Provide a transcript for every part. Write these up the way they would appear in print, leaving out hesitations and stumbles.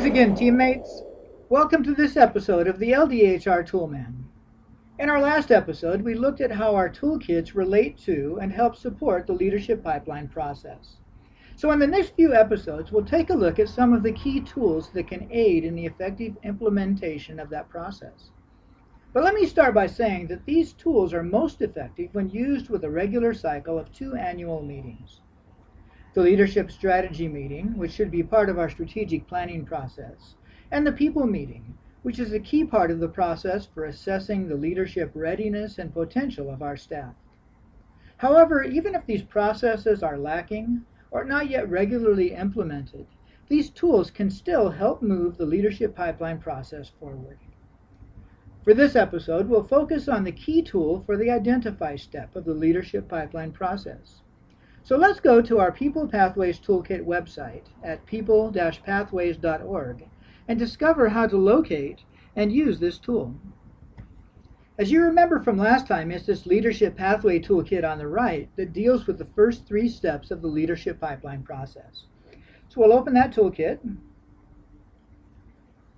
again, teammates. Welcome to this episode of the LDHR Toolman. In our last episode, we looked at how our toolkits relate to and help support the leadership pipeline process. So in the next few episodes, we'll take a look at some of the key tools that can aid in the effective implementation of that process. But let me start by saying that these tools are most effective when used with a regular cycle of 2 annual meetings. The Leadership Strategy Meeting, which should be part of our strategic planning process, and the People Meeting, which is a key part of the process for assessing the leadership readiness and potential of our staff. However, even if these processes are lacking or not yet regularly implemented, these tools can still help move the leadership pipeline process forward. For this episode, we'll focus on the key tool for the Identify step of the leadership pipeline process. So let's go to our People Pathways Toolkit website at people-pathways.org and discover how to locate and use this tool. As you remember from last time, it's this Leadership Pathway Toolkit on the right that deals with the first 3 steps of the leadership pipeline process. So we'll open that toolkit.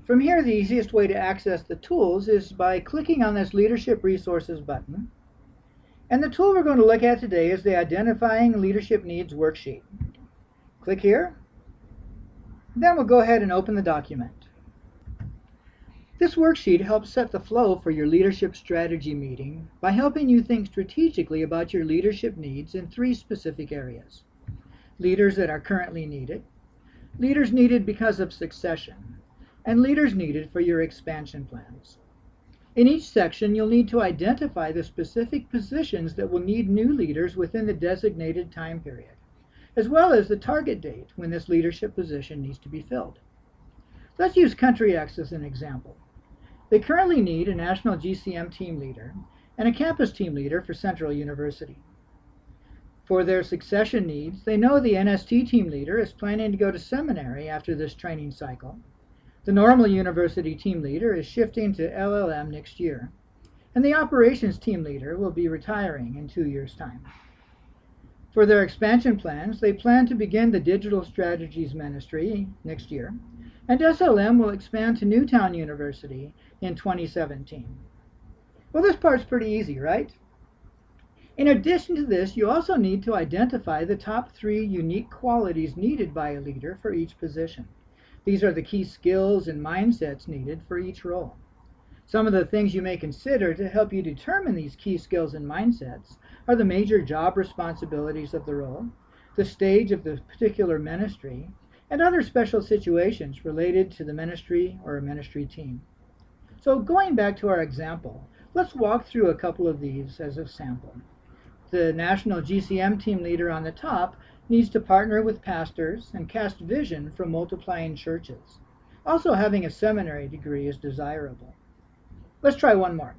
From here, the easiest way to access the tools is by clicking on this Leadership Resources button. And the tool we're going to look at today is the Identifying Leadership Needs worksheet. Click here. Then we'll go ahead and open the document. This worksheet helps set the flow for your leadership strategy meeting by helping you think strategically about your leadership needs in 3 specific areas. Leaders that are currently needed, leaders needed because of succession, and leaders needed for your expansion plans. In each section, you'll need to identify the specific positions that will need new leaders within the designated time period, as well as the target date when this leadership position needs to be filled. Let's use Country X as an example. They currently need a national GCM team leader and a campus team leader for Central University. For their succession needs, they know the NST team leader is planning to go to seminary after this training cycle. The normal university team leader is shifting to LLM next year, and the operations team leader will be retiring in 2 years' time. For their expansion plans, they plan to begin the Digital Strategies Ministry next year, and SLM will expand to Newtown University in 2017. Well, this part's pretty easy, right? In addition to this, you also need to identify the top 3 unique qualities needed by a leader for each position. These are the key skills and mindsets needed for each role. Some of the things you may consider to help you determine these key skills and mindsets are the major job responsibilities of the role, the stage of the particular ministry, and other special situations related to the ministry or a ministry team. So going back to our example, let's walk through a couple of these as a sample. The national GCM team leader on the top needs to partner with pastors and cast vision for multiplying churches. Also, having a seminary degree is desirable. Let's try one more.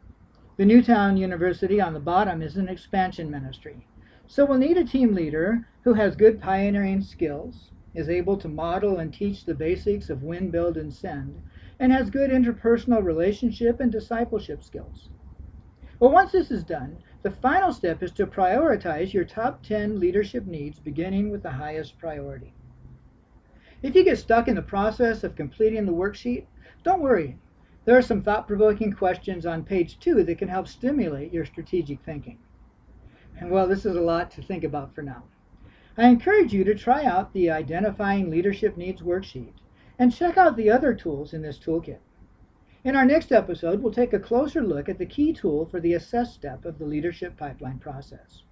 The Newtown University on the bottom is an expansion ministry. So we'll need a team leader who has good pioneering skills, is able to model and teach the basics of win, build, and send, and has good interpersonal relationship and discipleship skills. Well, once this is done, the final step is to prioritize your top 10 leadership needs, beginning with the highest priority. If you get stuck in the process of completing the worksheet, don't worry. There are some thought-provoking questions on page 2 that can help stimulate your strategic thinking. And well, this is a lot to think about for now. I encourage you to try out the Identifying Leadership Needs worksheet and check out the other tools in this toolkit. In our next episode, we'll take a closer look at the key tool for the assess step of the leadership pipeline process.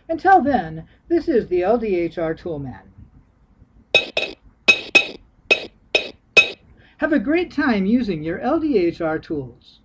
Until then, this is the LDHR Toolman. Have a great time using your LDHR tools.